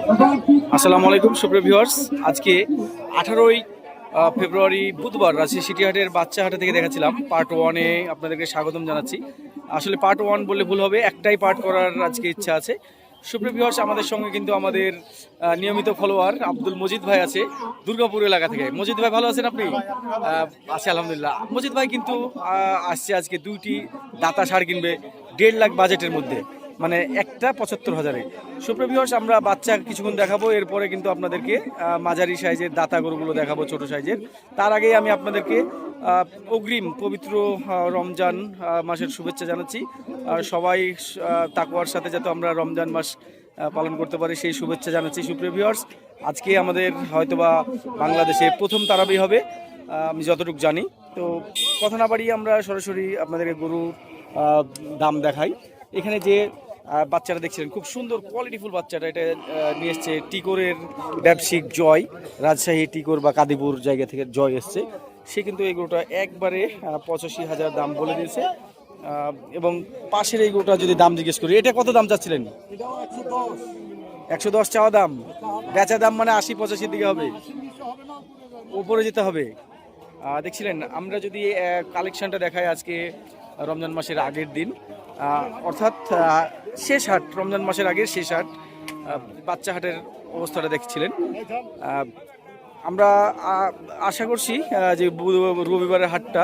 আসসালামু আলাইকুম সুপ্রিয় ভিউয়ার্স। আজকে 18ই ফেব্রুয়ারি বুধবার রাজশাহী সিটি হাটের বাচ্চা হাটে থেকে দেখাচ্ছিলাম পার্ট ওয়ানে আপনাদেরকে স্বাগতম জানাচ্ছি। আসলে পার্ট ওয়ান বললে ভুল হবে, একটাই পার্ট করার আজকে ইচ্ছা আছে। সুপ্রিয় ভিউয়ার্স, আমাদের সঙ্গে কিন্তু আমাদের নিয়মিত ফলোয়ার আব্দুল মজিদ ভাই আছে দুর্গাপুর এলাকা থেকে। মজিদ ভাই ভালো আছেন আপনি? আছি আলহামদুলিল্লাহ। মজিদ ভাই কিন্তু আসছে আজকে দুইটি দাতা সার কিনবে 1.5 লাখ বাজেটের মধ্যে, মানে একটা 75,000-এ। সুপ্রিয় ভিউয়ার্স, আমরা বাচ্চা কিছুক্ষণ দেখাবো, এরপরে কিন্তু আপনাদেরকে মাঝারি সাইজের দাতা গরুগুলো দেখাবো, ছোট সাইজের। তার আগেই আমি আপনাদেরকে অগ্রিম পবিত্র রমজান মাসের শুভেচ্ছা জানাচ্ছি। সবাই তাকওয়ার সাথে যাতে আমরা রমজান মাস পালন করতে পারি সেই শুভেচ্ছা জানাচ্ছি। সুপ্রিয় ভিউয়ার্স, আজকে আমাদের হয়তোবা বাংলাদেশে প্রথম তারাবি হবে আমি যতটুকু জানি। তো কথা না বাড়িয়ে আমরা সরাসরি আপনাদেরকে গরু দাম দেখাই। এখানে যে বাচ্চাটা দেখছিলেন, খুব সুন্দর কোয়ালিটিফুল বাচ্চাটা, এটা নিয়ে এসছে টিকোরের ব্যবসায়িক জয়, রাজশাহী টিকোর বা কাদিপুর জায়গা থেকে জয় এসছে। সে কিন্তু এই গরুটা একবারে 85,000 দাম বলে দিয়েছে। এবং পাশের এই গরুটা যদি দাম জিজ্ঞেস করি, এটা কত দাম চাচ্ছিলেন? 110 চাওয়া দাম, বেচা দাম মানে 80-85 দিকে হবে, উপরে যেতে হবে। দেখছিলেন, আমরা যদি কালেকশনটা দেখাই, আজকে রমজান মাসের আগের দিন, অর্থাৎ শেষ হাট, রমজান মাসের আগের শেষ হাট, বাচ্চা হাটের অবস্থাটা দেখছিলেন। আমরা আশা করছি যে রবিবারের হাটটা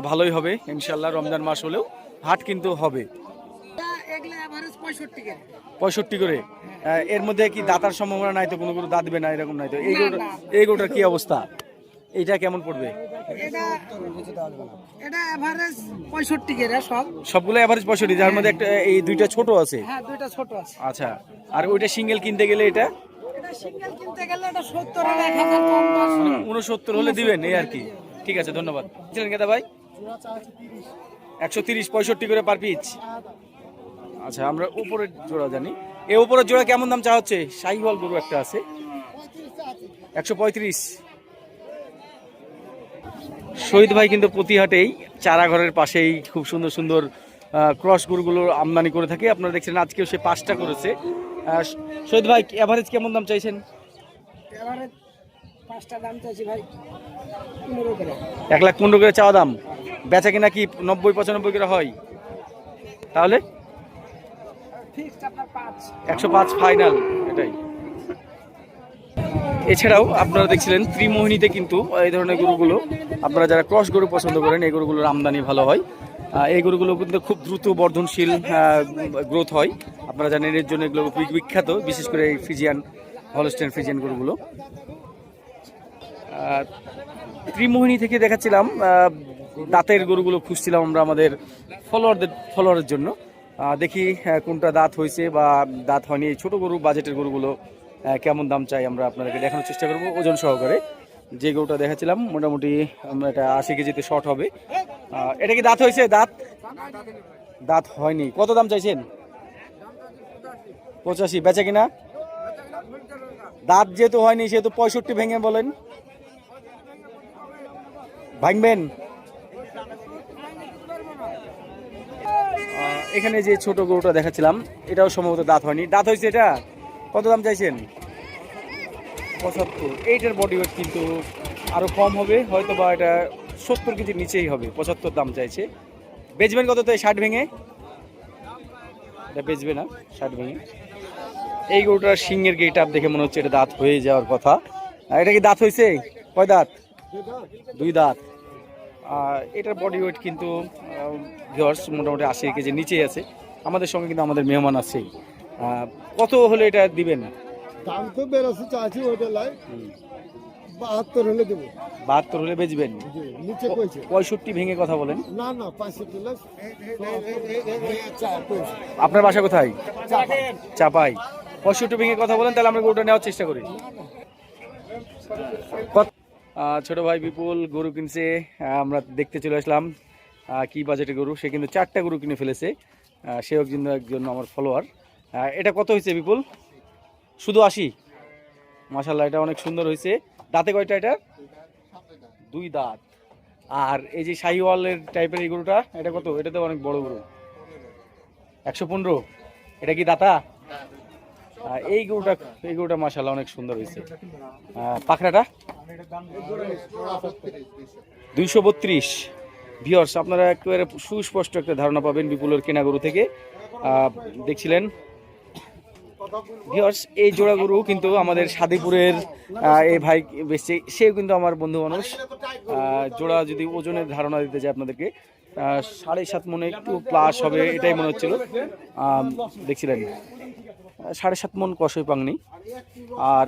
ভালোই হবে ইনশাল্লাহ। রমজান মাস হলেও হাট কিন্তু হবে 65 করে। এর মধ্যে কি দাতার সম্ভাবনা নাই তো? কোনো কোনো দাঁত দেবে না এরকম নাই তো? এই গরুটার কি অবস্থা? এইটা কেমন পড়বে? এটা এভারেজ 65 করে সবগুলো এভারেজ 65, যার মধ্যে একটা এই দুইটা ছোট আছে। হ্যাঁ, দুইটা ছোট আছে। আচ্ছা, আর ওইটা সিঙ্গেল কিনতে গেলে এটা সিঙ্গেল কিনতে গেলে এটা 70 আর 1000 কম 69 হলে দিবেন, এই আর কি। ঠিক আছে, ধন্যবাদ। ছিলেন কেদা ভাই? 130, 65 করে পার পিচ। আচ্ছা, আমরা উপরের জোড়া জানি। এই উপরের জোড়া কেমন দাম চা হচ্ছে? শাহিওয়াল গরু একটা আছে, 135। শহীদ ভাই কিন্তু প্রতি হাটেই চারাঘরের পাশেই খুব সুন্দর সুন্দর ক্রস গরুগুলো আমদানি করে থাকে। আপনারা দেখছেন আজকেও সে 5টা করেছে। শহীদ ভাই, এভারেজ কেমন দাম চাইছেন? এভারেজ 5টা দাম চাইছি ভাই 15 করে। 1,15,000 করে চাওয়া দাম। বেচা কিনা কি 90-95 করে হয়? তাহলে ফিক্সড আপনার 5 105 ফাইনাল, এটাই। এছাড়াও আপনারা দেখছিলেন ত্রিমোহিনীতে কিন্তু এই ধরনের গরুগুলো, আপনারা যারা ক্রস গরু পছন্দ করেন, এই গরুগুলোর আমদানি ভালো হয়। এই গরুগুলো কিন্তু খুব দ্রুত বর্ধনশীল গ্রোথ হয়। আপনারা জানেন এর জন্য এগুলো বিখ্যাত, বিশেষ করে এই ফ্রিজিয়ান, হলস্টেইন ফ্রিজিয়ান গরুগুলো। ত্রিমোহিনী থেকে দেখাচ্ছিলাম দাঁতের গরুগুলো, খুঁজছিলাম আমরা আমাদের ফলোয়ারের জন্য। দেখি কোনটা দাঁত হয়েছে বা দাঁত হয়নি। এই ছোটো গরু, বাজেটের গরুগুলো কেমন দাম চাই আমরা আপনাদেরকে দেখানোর চেষ্টা করব ওজন সহকারে। যে গরুটা দেখাচ্ছিলাম মোটামুটি এটা 80 কেজিতে শর্ট হবে। এটা কি দাঁত হয়েছে? দাঁত হয়নি। কত দাম চাইছেন? 85। বেচা কিনা? দাঁত যেহেতু হয়নি সেহেতু 65 ভেঙে বলেন, ভাঙবেন। এখানে যে ছোট গরুটা দেখাচ্ছিলাম, এটাও সম্ভবত দাঁত হয়নি। দাঁত হয়েছে, এটা কত দাম চাইছেন? 75। এইটার বডি ওয়েট কিন্তু আরো কম হবে, হয়তো বা এটা 70 কেজির নিচেই হবে। 75 দাম চাইছে। বেচবেন কত? তো 60 ভেঙে এটা বেচবে না, 60 ভেঙে। এই গরুটার শিংয়ের গেট আপ দেখে মনে হচ্ছে এটা দাঁত হয়ে যাওয়ার কথা। এটা কি দাঁত হয়েছে? কয় দাঁত? 2 দাঁত। এটার বডি ওয়েট কিন্তু ভিউয়ার্স মোটামুটি 80 কেজির নিচেই আছে। আমাদের সঙ্গে কিন্তু আমাদের মেহমান আছে। কত হলে এটা দিবেন? দাম তো 82 চাইছি, ওইটা লাই 72 হলে দেবো। 72 হলে বেচবেন? নিচে কইছে 65 ভেঙে কথা বলেন। না 65 লাখ। আপনার বাসা কোথায়? চাপাই। 65 ভেঙে কথা বলেন, তাহলে আমরা গরুটা নেওয়ার চেষ্টা করি। ছোট ভাই বিপুল গরু কিনছে, আমরা দেখতে চলে আসলাম কি বাজেটে গরু। সে কিন্তু 4টা গরু কিনে ফেলেছে। সেও কিন্তু একজন আমার ফলোয়ার। এটা কত হয়েছে বিপুল? শুধু 80? মাশাআল্লাহ, এটা অনেক সুন্দর হয়েছে। দাঁতে কয়টা এটা? 2 দাঁত। আর এই যে শাহিওয়ালের টাইপের এই গরুটা, এটা কত? এটা তো অনেক বড় গরু, 115। এটা কি দাতা? এই গরুটা মাশাআল্লাহ অনেক সুন্দর হয়েছে। পাখরাটা 232। ভিউয়ার্স, আপনারা একেবারে সুস্পষ্ট একটা ধারণা পাবেন বিপুলের কেনা গরু থেকে। দেখছিলেন ভিউয়ার্স, এই জোড়া গরু কিন্তু আমাদের সাদিপুরের এই ভাই বেশি, সেও কিন্তু আমার বন্ধু মানুষ। জোড়া যদি ওজনের ধারণা দিতে চাই আপনাদেরকে, 7.5 মনে একটু প্লাস হবে এটাই মনে হচ্ছিল। দেখছিলেন 7.5 মন কষই পাংনি। আর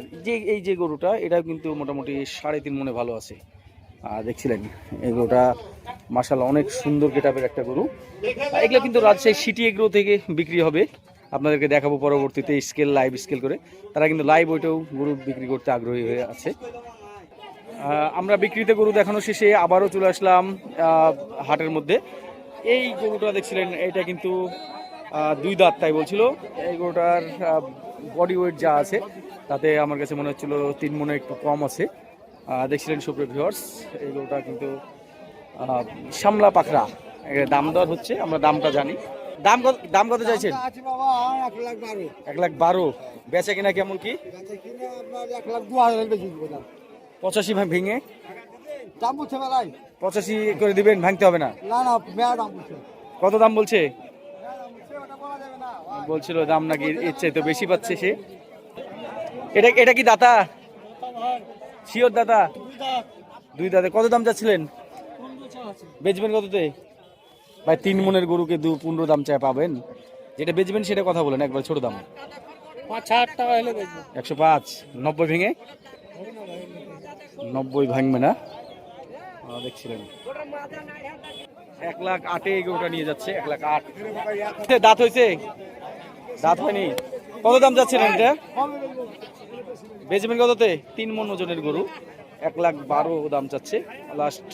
এই যে গরুটা, এটা কিন্তু মোটামুটি 3.5 মনে ভালো আছে। দেখছিলেন এই গরুটা মাশাআল্লাহ অনেক সুন্দর গেটআপের একটা গরু। এগুলো কিন্তু রাজশাহী সিটি এগ্রো থেকে বিক্রি হবে, আপনাদেরকে দেখাবো পরবর্তীতে লাইভ স্কেল করে। তারা কিন্তু লাইভ ওইটাও গরু বিক্রি করতে আগ্রহী হয়ে আছে। আমরা বিক্রিতে গরু দেখানো শেষে আবারও চলে আসলাম হাটের মধ্যে। এই গরুটা দেখছিলেন, এটা কিন্তু 2 দাঁত তাই বলছিল। এই গরুটার বডি ওয়েট যা আছে তাতে আমার কাছে মনে হচ্ছিল 3 মনে একটু কম আছে। দেখছিলেন সুপ্রিয় ভিউয়ার্স, এই গরুটা কিন্তু সামলা পাখরা। দাম দর হচ্ছে, আমরা দামটা জানি। দাম কত চাইছেন? 1,12,000। বেচা কিনা কেমন কি? 85 ভেঙে 85 করে দিবেন, ভাঙতে হবে না? কত দাম বলছে? বলছিল দাম নাকি ইচ্ছে তো বেশি পাচ্ছে সে। এটা কি দাতা? শিওর দাতা? 2 দাঁতে। কত দাম চাচ্ছিলেন? বেচবেন কততে ভাই? 3 মনের গরুকে 15 দাম চাই পাবেন? যেটা বেচবেন সেটা কথা বলেন, একবার ছোট দাম। 5,000 টাকা হলে বেচবো। 105। 90 ভেঙে? 90 ভাঙবে না। দেখছিলেন 1,08,000 এই গরুটা নিয়ে যাচ্ছে। 1,08,000। দাঁত হয়েছে? দাঁত হয়নি। কত দাম যাচ্ছেন এটা? বেচবেন কততে? 3 মন ওজনের গরু 1,12,000 দাম চাচ্ছে। লাস্ট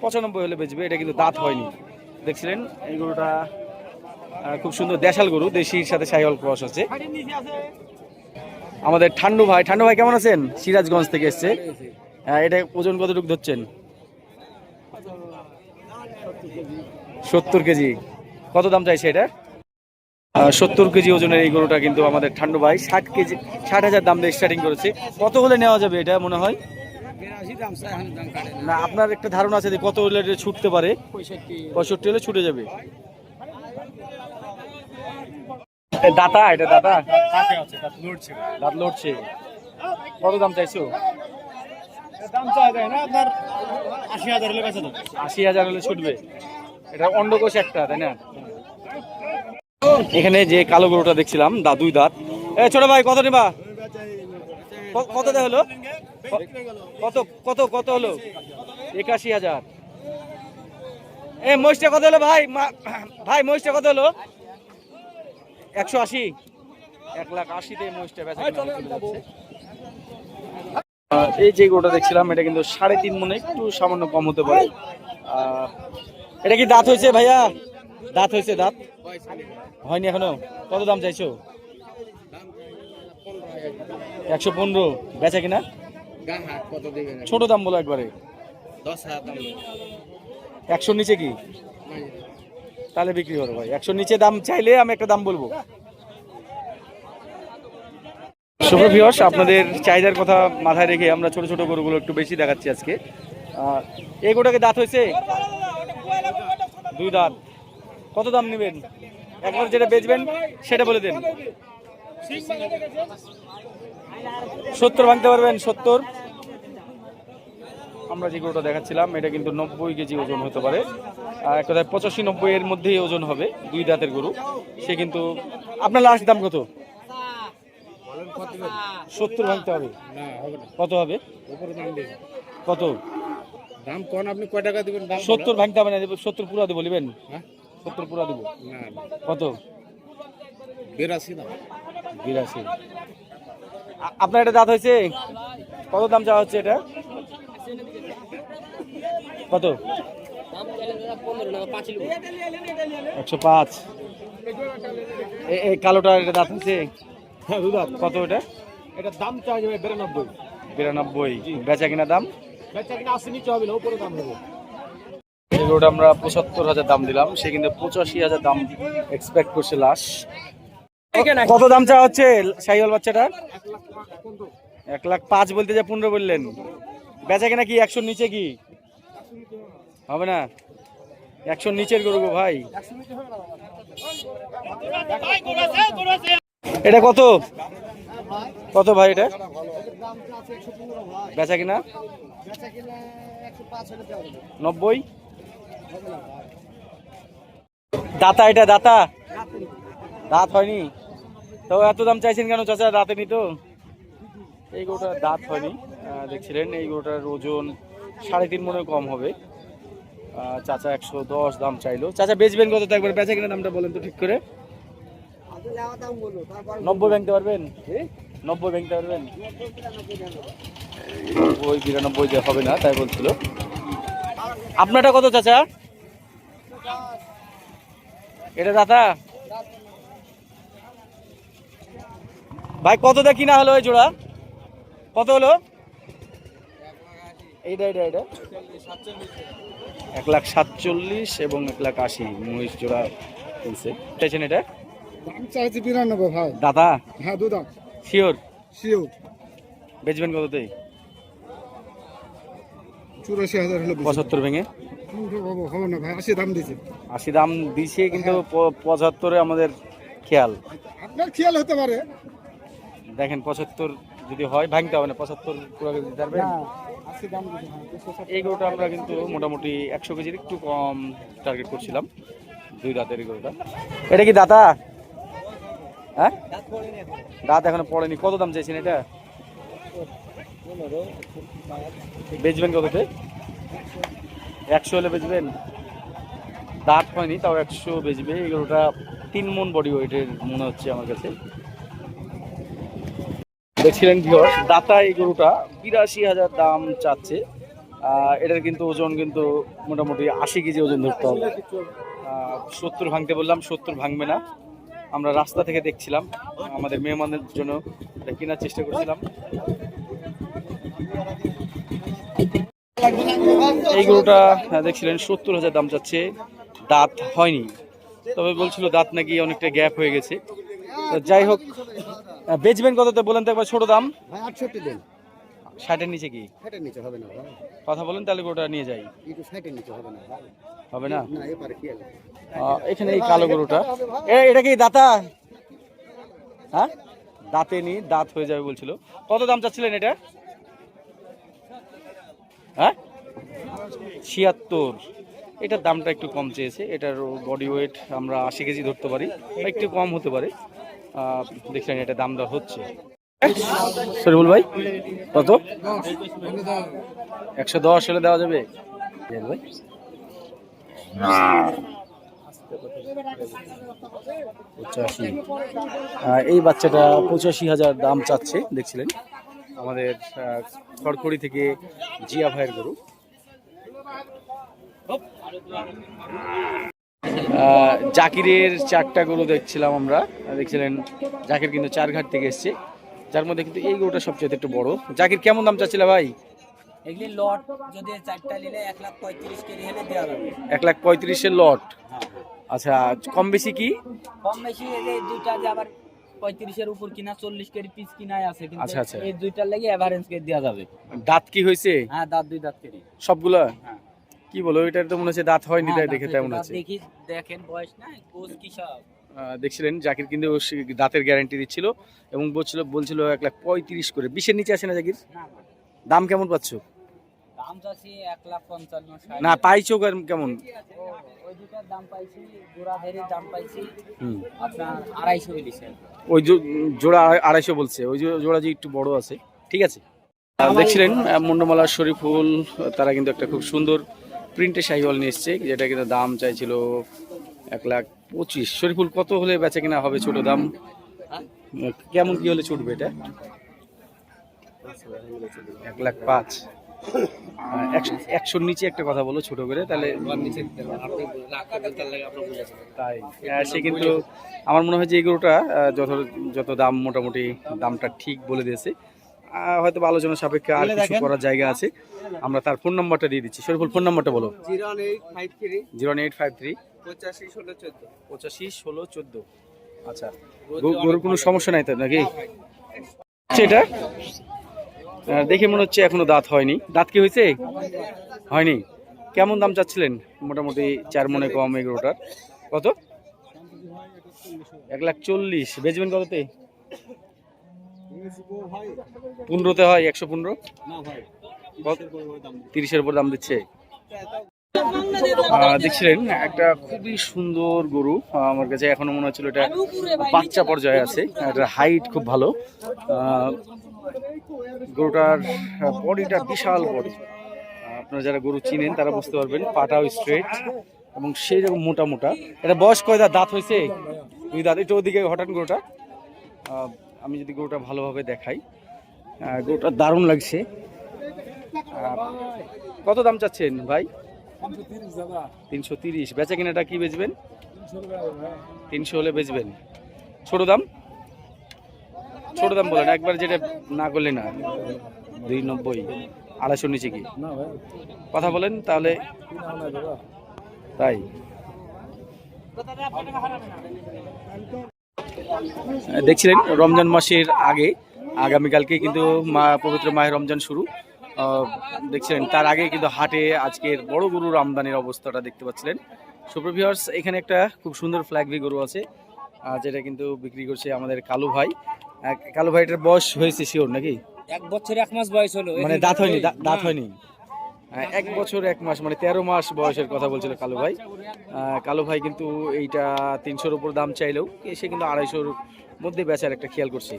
95 হলে বেচবে। এটা কিন্তু দাঁত হয়নি। দেখছিলেন এই গরুটা খুব সুন্দর দেশাল গরু, দেশির সাথে শাহিওয়াল ক্রস আছে। আমাদের ঠান্ডু ভাই কেমন আছেন? সিরাজগঞ্জ থেকে এসছে। এটা ওজন কতটুকু ধরছেন? 70 কেজি। কত দাম চাইছে এটা? 70 কেজি ওজনের এই গরুটা কিন্তু আমাদের ঠান্ডু ভাই 60,000 দাম দিয়ে স্টার্টিং করেছে। কত হলে নেওয়া যাবে এটা মনে হয়? না, আপনার একটা ধারণা আছে যে কত হলে এটা ছুটতে পারে? 65 হলে ছুটে যাবে। দাতা, এটা দাতা? দাঁত লড়ছে। কত দাম চাইছো? দাম চাই না আপনার 80,000 হলে বেচা দেবে। 80,000 হলে ছুটবে। এটা অন্ডকোষ একটা, তাই না? এখানে যে কালো গরুটা দেখছিলাম 2 দাঁত। ছোট ভাই কত নেবা? কত হলো? কত হলো? 81,000। মহিষটা কত হলো ভাই? মহিষটা কত হলো? 180। 1,80,000 দিয়ে মহিষটা বেচা চলে যাচ্ছে। এই যে গরুটা দেখছিলাম, এটা কিন্তু 3.5 মনে একটু সামান্য কম হতে পারে। এটা কি দাঁত হয়েছে ভাইয়া? দাঁত হয়েছে? দাঁত হয়নি এখনো। কত দাম চাইছো? 115। বেচা কিনা? ছোট দাম বলো একবারে। 100 নিচে কি? তাহলে বিক্রি করো ভাই। 100 নিচে দাম চাইলে আমি একটা দাম বলবো। সুপ্রিয় ভিউয়ার্স, আপনাদের চাহিদার কথা মাথায় রেখে আমরা ছোট ছোট গরুগুলো একটু বেশি দেখাচ্ছি আজকে। এই গরুটাকে দাঁত হয়েছে? 2 দাঁত। কত দাম নেবেন? একবার যেটা বেচবেন সেটা বলে দেন। 70 ভাঙতে পারবেন? 70। আমরা যে গরুটা দেখাচ্ছিলাম এটা কিন্তু 90 কেজি ওজন হতে পারে। এক কথায় 85-90 এর মধ্যেই ওজন হবে। 2 দাঁতের গরু। সে কিন্তু আপনার লাস্ট দাম কত? 70 ভাঙতে হবে? কত হবে? কত দাম কোন আপনি কয় টাকা দিবেন? 70 ভাঙতে হবে না? 70 পুরা দেবো বলবেন? 70 পুরা দেবো। কত? 82 দাম। 82। আপনার এটা দাঁত হয়েছে? কত দাম চাওয়া হচ্ছে এটা? কত? 105। এই কালোটা এটা দাঁত হয়েছে? কত এটা? এটা দাম চাই যাবে 92। 92। বেচা কিনা দাম? বেচা কিনা 80 নিচে হবে না, উপরে দাম হবে। এই গরুটা আমরা 75,000 দাম দিলাম, সে কিন্তু 85,000 দাম এক্সপেক্ট করছে লাস্ট। কত দাম চাওয়া হচ্ছে শাহিওয়াল বাচ্চাটা? 1,05,000 বলতে যা 15 বললেন। বেচা কেনা কি 100 নিচে কি হবে না? 100 নিচের গরু গো ভাই। এটা কত কত ভাই এটা বেচা কিনা? 90। দাতা এটা দাতা দাঁত হয়নি তো এত দাম চাইছেন কেন চাচা? দাঁতে নি তো এই গরুটার দাঁত হয়নি। দেখছিলেন এই গরুটার ওজন 3.5 মনে কম হবে। চাচা 110 দাম চাইলো। চাচা বেচবেন কত? একবার বেচা কিনা দামটা বলেন তো ঠিক করে। 90 ভাঙতে পারবেন? 90 ভাঙতে পারবেন? 92 দিয়ে হবে না তাই বলছিল। আপনারটা কত চাচা? এটা দাদা ভাই কত দিয়ে কিনা হলো ওই জোড়া? কত হলো এইটা? 1,47,000 এবং 1,80,000 মহিষ জোড়া কিনছে। চাইছেন এটা? দাম চাইছি 92 ভাই। দাদা হ্যাঁ দুধ শিওর? শিওর। বেচবেন কততে? 84,000 হলো। 75 ভেঙে হবে না ভাই, 80 দাম দিছে। 80 দাম দিছে কিন্তু 75-এ আমাদের খেয়াল। আপনার খেয়াল হতে পারে। দেখেন 75 যদি হয় ভাঙতে হবে না। 75 পুরো কেজি দিতে পারবেন? 80 দাম দিছে। এই গরুটা আমরা কিন্তু মোটামুটি 100 কেজির একটু কম টার্গেট করছিলাম। 2 দাঁতের গরুটা। এটা কি দাতা? হ্যাঁ দাঁত এখনো পড়েনি। কত দাম চাইছেন এটা? বেচবেন কততে? 100 হলে বেচবেন? দাঁত হয়নি তাও 100 বেচবে। এই গরুটা 3 মণ বডি ওয়েটের মনে হচ্ছে আমার কাছে। দেখছিলেন ভিউয়ার দাতা এই গরুটা 82,000 দাম চাচ্ছে। এটার কিন্তু ওজন কিন্তু মোটামুটি 80 কেজি ওজন ধরতে হবে। 70 ভাঙতে বললাম, 70 ভাঙবে না। আমরা রাস্তা থেকে দেখছিলাম, আমাদের মেহমানদের জন্য এটা কেনার চেষ্টা করছিলাম। এই গরুটা দেখছিলেন 70,000 দাম চাচ্ছে। দাঁত হয়নি, তবে বলছিল দাঁত নাকি অনেকটা গ্যাপ হয়ে গেছে। তো যাই হোক, বেচবেন কততে বলেন তো একবার? ছোট দাম ভাই 68 দেন। 60-এর নিচে কি? 60 নিচে হবে না ভাই। কথা বলেন তাহলে গরুটা নিয়ে যাই। একটু 60 নিচে হবে না ভাই। হবে না? না এপারে খেয়াল। এখানে এই কালো গরুটা এটা কি দাতা? হ্যাঁ দাঁতে নি, দাঁত হয়ে যাবে বলছিল। কত দাম চাচ্ছিলেন এটা? হ্যাঁ 76। এটার দামটা একটু কম চেয়েছে। এটার বডি ওয়েট আমরা 80 কেজি ধরতে পারি, একটু কম হতে পারে। দেখলেন এটা দাম দর হচ্ছে। শরীফুল ভাই কত? 110 হলে দেওয়া যাবে ভাই? এই বাচ্চাটা 85,000 দাম চাচ্ছে। দেখছিলেন আমাদের খড়খড়ি থেকে জিয়া ভাইয়ের গরু। জাকিরের 4টা গরু দেখছিলাম আমরা। দেখছিলেন জাকির কিন্তু 4 ঘাট থেকে এসছে, যার মধ্যে কিন্তু এই গরুটা সবচেয়ে একটু বড়। জাকির কেমন দাম চাচ্ছিল ভাই? এগুলি লট যদি 4টা নিলে 1,35,000 কেজি হলে দেওয়া যাবে। 1,35,000 লট। আচ্ছা কম বেশি কি? কম বেশি এই যে দুইটা যে আবার 35-এর উপর কিনা 40 কেজি পিস কিনাই আছে, কিন্তু আচ্ছা আচ্ছা, এই দুইটার লাগি এভারেজ কেজি দেওয়া যাবে। দাঁত কি হয়েছে? হ্যাঁ দাঁত 2 দাঁত কেজি সবগুলা। হ্যাঁ। কি বলো, এটার তো মনে হচ্ছে দাঁত হয়নি, তাই দেখে তেমন আছে। দেখি দেখেন বয়স নাই কোষ কি সব। দেখছিলেন জাকির কিন্তু দাঁতের গ্যারান্টি দিচ্ছিল এবং বলছিল 1,35,000 করে। 20-এর নিচে আসে না জাকির? দাম কেমন পাচ্ছ? দাম চাচ্ছি 1,55,000। না পাইছো কেমন? ওই দুটার দাম পাইছি, জোড়া ধরে দাম পাইছি আপনার 250 বলেছেন। ওই জোড়া 250 বলছে, ওই জোড়া যে একটু বড় আছে। ঠিক আছে। দেখছিলেন মুন্ডমালা শরীফুল, তারা কিন্তু একটা খুব সুন্দর প্রিন্টের শাহিওয়াল নিয়ে এসছে, যেটা কিন্তু দাম চাইছিল 1,25,000। শরীফুল কত হলে বেচা কিনা হবে? ছোট দাম কেমন কি হলে ছুটবে এটা? 1,05,000। 100-র নিচে একটা কথা বলো ছোট করে, তাহলে তাই সে কিন্তু আমার মনে হয় যে এই গরুটা যত দাম মোটামুটি দামটা ঠিক বলে দিয়েছে। হয়তো আলোচনা সাপেক্ষে আর কিছু করার জায়গা আছে। আমরা তার ফোন নাম্বারটা দিয়ে দিচ্ছি। শরীফুল ফোন নাম্বারটা বলো। 0853 0853 85 16 14। 85 16 14। আচ্ছা, গরুর কোনো সমস্যা নাই তো নাকি? সেটা দেখে মনে হচ্ছে এখনো দাঁত হয়নি। দাঁত কি হয়েছে? হয়নি। কেমন দাম চাচ্ছিলেন? মোটামুটি 4 মনে কম এই গরুটার কত? 1,40,000। বেচবেন কততে? 15তে হয়? 115? 30-এর উপর দাম দিচ্ছে। দেখছিলেন একটা খুবই সুন্দর গরু, আমার কাছে এখনো মনে হচ্ছিল এটা বাচ্চা পর্যায়ে আছে। এটার হাইট খুব ভালো। গরুটার বডিটা বিশাল বডি। আপনারা যারা গরু চিনেন তারা বুঝতে পারবেন। পাটাও স্ট্রেট এবং সেই রকম মোটা মোটা। এটা বয়স কয় দাঁত হয়েছে? 2 দাঁত। একটু ওদিকে হঠাৎ গরুটা, আমি যদি গরুটা ভালোভাবে দেখাই, গরুটা দারুণ লাগছে। কত দাম চাচ্ছেন ভাই? 330। বেচা কিনাটা কি বেচবেন? 300 হলে বেচবেন। ছোট দাম? ছোট দাম বলেন একবার, যেটা না করলে না। 290, 250 নিচে কি কথা বলেন তাহলে? তাই দেখছিলেন রমজান মাসের আগে, আগামীকালকে কিন্তু পবিত্র মাহে রমজান শুরু। দেখছিলেন তার আগে কিন্তু হাটে আজকের বড় গরুর আমদানির অবস্থাটা দেখতে পাচ্ছিলেন। সুপ্রিয় ভিউয়ার্স, এখানে একটা খুব সুন্দর ফ্ল্যাগবি গরু আছে, যেটা কিন্তু বিক্রি করছে আমাদের কালু ভাই। কালু ভাই, এটার বয়স হয়েছে শিওর নাকি? 1 বছর 1 মাস বয়স হলো, মানে দাঁত হয়নি? দাঁত হয়নি। 1 বছর 1 মাস মানে 13 মাস বয়সের কথা বলছিল কালু ভাই। কালু ভাই কিন্তু এইটা 300-র উপর দাম চাইলেও সে কিন্তু 250-র মধ্যে বেচার একটা খেয়াল করছে।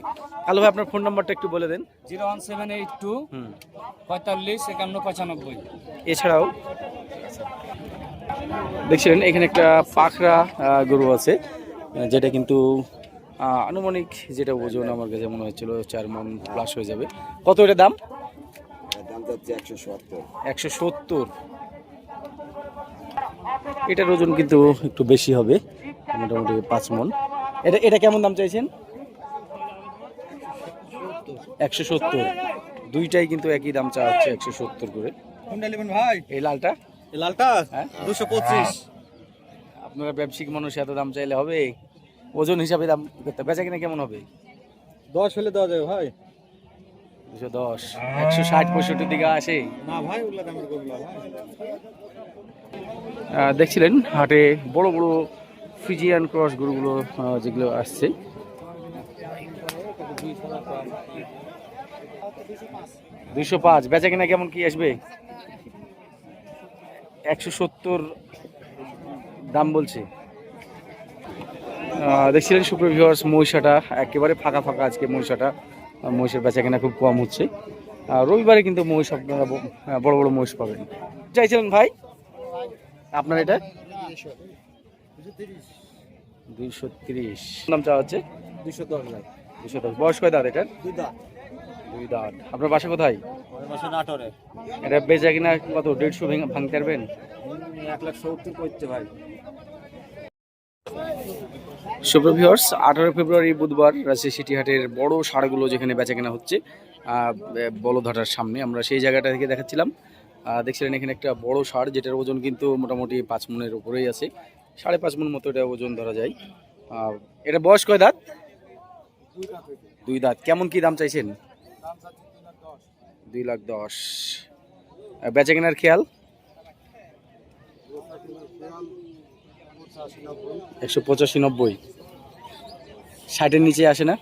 কালু ভাই, আপনার ফোন নাম্বারটা একটু বলে দেন। 01782 45 51 95। এছাড়াও দেখছিলেন এখানে একটা পাখরা গরু আছে, যেটা কিন্তু আনুমানিক যেটা ওজন আমার কাছে মনে হচ্ছিল 4 মণ প্লাস হয়ে যাবে। কত এটা দাম? দাম যাচ্ছে 170। 170। এটার ওজন কিন্তু একটু বেশি হবে, মোটামুটি 5 মণ। এটা কেমন দাম চাইছেন? 170। দুইটাই কিন্তু একই দাম চাওয়া হচ্ছে, 170 করে। কোনটা নেবেন ভাই? এই লালটা? এই লালটা হ্যাঁ 225। আপনারা ব্যবসায়িক মানুষ, এত দাম চাইলে হবে? ওজন হিসাবে দাম করতে, বেচা কিনা কেমন হবে? 10 হলে দেওয়া যাবে ভাই। 210, 160-65 দিকে আসে। না ভাই, ওগুলা দামের গরুলা ভাই। দেখছিলেন হাটে বড় বড় ফ্রিজিয়ান ক্রস গরুগুলো যেগুলো আসছে। 205। বেচা কিনা কেমন কি আসবে? 170 দাম বলছে। দেখছিলেন সুপ্রিয় ভিউয়ার্স, মহিষাটা একেবারে ফাঁকা ফাঁকা আজকে। মহিষের বেচা কিনা খুব কম হচ্ছে। রবিবারে কিন্তু মহিষ আপনারা বড় বড় মহিষ পাবেন। চাইছিলেন ভাই আপনার এটা? 230 দাম চাওয়া হচ্ছে। 210 ভাই। 210। বয়স কয় দাঁত এটার? 2 দাঁত। 2 দাঁত। আপনার বাসা কোথায়? ওই মাসে নাটোরে। এটা বেচা কিনা কত? 150 ভাঙতে পারবেন? 170 করতে ভাই। সুপ্রিয় ভিউয়ার্স, 18 ফেব্রুয়ারি বুধবার রাজশাহী সিটি হাটের বড় ষাঁড়গুলো যেখানে বেচাকেনা হচ্ছে, বলদহাটার সামনে, আমরা সেই জায়গাটা থেকে দেখাচ্ছিলাম। দেখছিলেন এখানে একটা বড় ষাঁড়, যেটার ওজন কিন্তু মোটামুটি 5 মণের উপরেই আছে। 5.5 মণ মতো এটা ওজন ধরা যায়। এটা বয়স কয় দাঁত? 2 দাঁত। কেমন কি দাম চাইছেন? 2,10,000। বেচাকেনার খেয়াল? 185-90। 60-এর নিচে আসে না?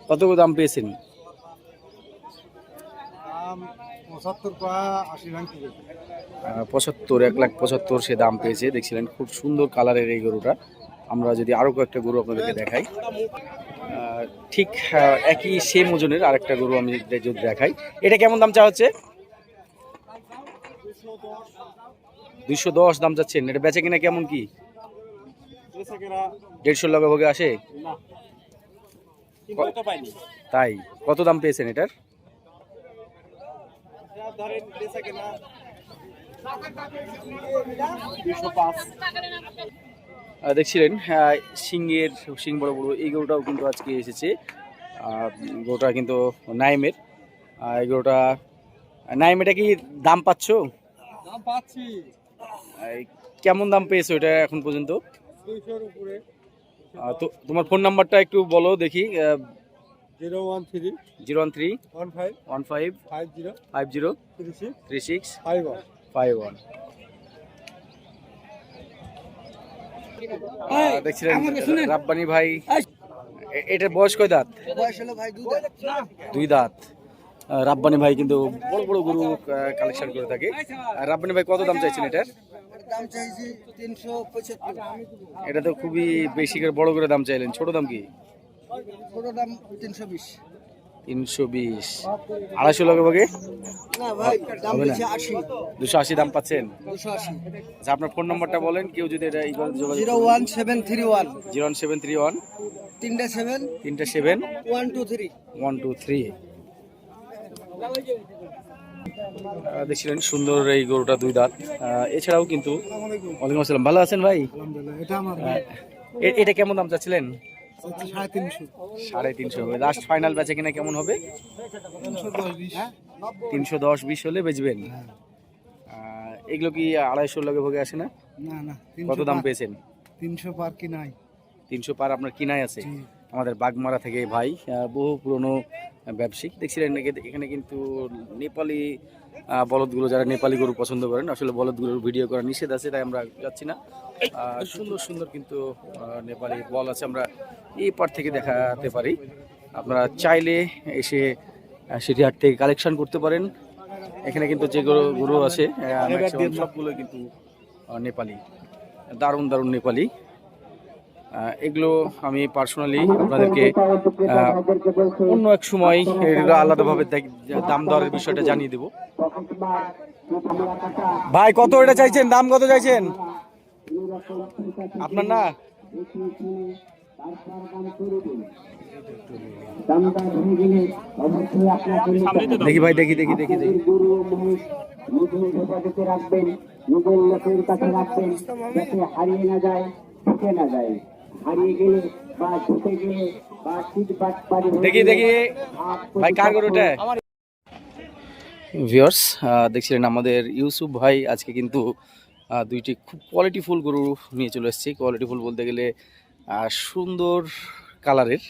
কত দাম পেয়েছেন? 75, 1,75,000 সে দাম পেয়েছে। দেখছিলেন খুব সুন্দর কালারের এই গরুটা। আমরা যদি আরো কয়েকটা গরু আপনাদেরকে দেখাই, ঠিক একই সেম ওজনের আরেকটা গরু আমি যদি দেখাই, এটা কেমন দাম চাওয়া হচ্ছে? 210 দাম চাচ্ছেন। এটা বেচে কিনা কেমন কি? 150 লগে আসে? তাই কত দাম পেয়েছেন এটার? দেখছিলেন সিং বড় বড় এই গরুটাও কিন্তু আজকে এসেছে। গরুটা কিন্তু নাইমের। এই গরুটা নাইম, এটা কি দাম পাচ্ছ? দাম পাচ্ছি। কেমন দাম পেয়েছো এটা এখন পর্যন্ত? 200-র উপরে। তো তোমার ফোন নাম্বারটা একটু বলো দেখি। 013 013 15 15 50 50 36 36 51 51। দেখছিলেন রাব্বানি ভাই, এটার বয়স কয় দাঁত? দুই দাঁত। রাব্বানি ভাই কিন্তু বড় বড় গরু কালেকশন করে থাকে। রাব্বানি ভাই কত দাম চাইছেন এটার? দাম চাইছি 375, এটা তো খুবই বেশি করে বড় করে দাম চাইলেন, ছোট দাম কি? ছোট দাম 320। 320। 250 লাগে ভাগে? না ভাই, দাম হবে না। বলছে 80। 280 দাম পাচ্ছেন? 280। আচ্ছা, আপনার ফোন নাম্বারটা বলেন, কেউ যদি এটা যোগাযোগ। 01731 01731 37 37 123। 123। দেখছিলেন সুন্দর এই গরুটা, দুই দাঁত। এছাড়াও কিন্তু, ওয়ালাইকুম আসসালাম, ভালো আছেন ভাই? এটা আমার এটা কেমন দাম চাচ্ছিলেন? 350 350 হবে। লাস্ট ফাইনাল বেচা কিনা কেমন হবে? 310-20 হলে বেচবেন। এগুলো কি 250 লাগে ভোগে আসে না? না না কত দাম পেয়েছেন? 300 পার কি নাই 300 পার আপনার কিনাই আছে? আমাদের বাগমারা থেকে ভাই, বহু পুরনো ব্যবসায়িক। দেখছিলেন এখানে কিন্তু নেপালি বলদগুলো, যারা নেপালি গরু পছন্দ করেন, আসলে বলদগুলোর ভিডিও করা নিষেধ আছে, তাই আমরা যাচ্ছি না। সুন্দর সুন্দর কিন্তু নেপালি বল আছে, আমরা এই পার থেকে দেখাতে পারি। আপনারা চাইলে এসে সিটিহাট থেকে কালেকশন করতে পারেন। এখানে কিন্তু যে গরু আছে ম্যাক্সিমাম সবগুলো কিন্তু নেপালি, দারুণ দারুণ নেপালি। এগুলো আমি পার্সোনালি আপনাদেরকে অন্য এক সময় এগুলো আলাদাভাবে দাম দরের বিষয়টা জানিয়ে দেব। ভাই কত এটা চাইছেন, দাম কত চাইছেন আপনার? না দেখি ভাই, দেখি দেখি দেখি দেখি। দেখি দেখি ভাই, কার গরুটা? ভিউয়ার্স, দেখছিলেন আমাদের ইউসুফ ভাই আজকে কিন্তু দুইটি খুব কোয়ালিটিফুল গরু নিয়ে চলে এসেছি। কোয়ালিটিফুল বলতে গেলে সুন্দর কালারের,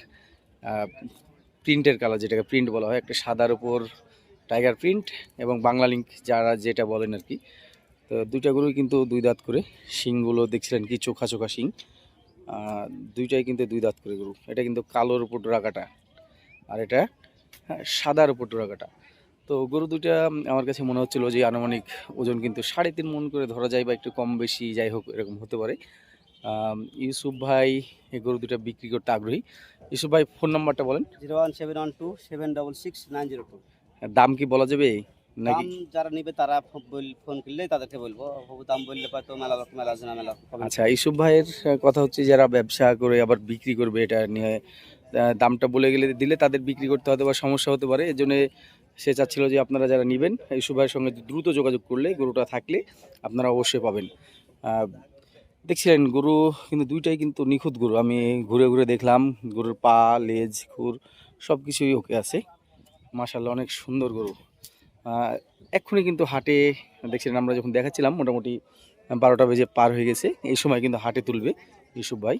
প্রিন্টের কালার, যেটাকে প্রিন্ট বলা হয়, একটা সাদার উপর টাইগার প্রিন্ট এবং বাংলা লিঙ্ক যারা যেটা বলেন আর কি। তো দুইটা গরুই কিন্তু দুই দাঁত করে, শিংগুলো দেখছিলেন কি চোখা চোখা শিং। দুইটাই কিন্তু দুই দাঁত করে গরু। এটা কিন্তু কালোর উপর ডোরাকাটা, আর এটা সাদার উপর ডোরাকাটা। তো গরু দুইটা আমার কাছে মনে হচ্ছিল যে আনুমানিক ওজন কিন্তু 3.5 মণ করে ধরা যায়, বা একটু কম বেশি যাই হোক এরকম হতে পারে। ইউসুফ ভাই এই গরু দুটা বিক্রি করতে আগ্রহী। ইউসুফ ভাই ফোন নাম্বারটা বলেন। 01712 766 902। দাম কি বলা যাবে নাকি? দাম যারা নিবে তারা ফোন করলে তাদেরকে বলবো, দাম বললে হয়তো মেলা মেলা আছে না মেলা। আচ্ছা, ইউসুফ ভাইয়ের কথা হচ্ছে যারা ব্যবসা করে আবার বিক্রি করবে, এটা নিয়ে দামটা বলে গেলে দিলে তাদের বিক্রি করতে হতে বা সমস্যা হতে পারে। এর জন্য সে চাচ্ছিল যে আপনারা যারা নেবেন ইউসুফ ভাইয়ের সঙ্গে দ্রুত যোগাযোগ করলে গরুটা থাকলে আপনারা অবশ্যই পাবেন। দেখছিলেন গরু কিন্তু দুইটাই কিন্তু নিখুঁত গরু। আমি ঘুরে ঘুরে দেখলাম, গরুর পা, লেজ, খুর সব কিছুই ওকে আছে। মাশাআল্লাহ, অনেক সুন্দর গরু। এক্ষুনি কিন্তু হাটে দেখছিলেন, আমরা যখন দেখাচ্ছিলাম মোটামুটি 12টা বেজে পার হয়ে গেছে। এই সময় কিন্তু হাটে তুলবে ইউসুফ ভাই।